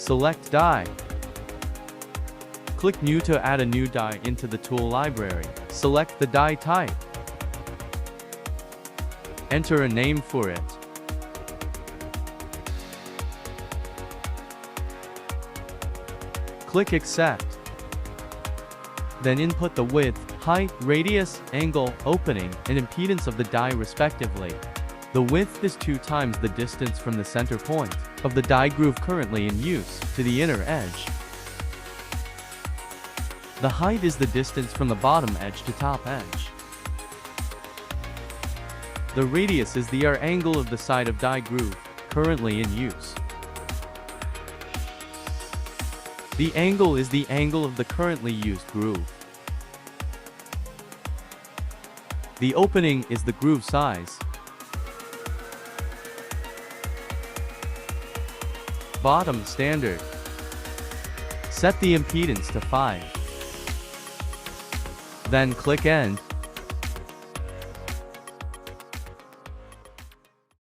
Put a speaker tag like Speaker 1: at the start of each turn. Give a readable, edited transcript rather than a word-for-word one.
Speaker 1: Select die. Click New to add a new die into the tool library. Select the die type. Enter a name for it. Click Accept. Then input the width, height, radius, angle, opening, and impedance of the die respectively. The width is 2 times the distance from the center point of the die groove currently in use to the inner edge. The height is the distance from the bottom edge to top edge. The radius is the R angle of the side of die groove currently in use. The angle is the angle of the currently used groove. The opening is the groove size. Bottom standard. Set the impedance to 5. Then click End.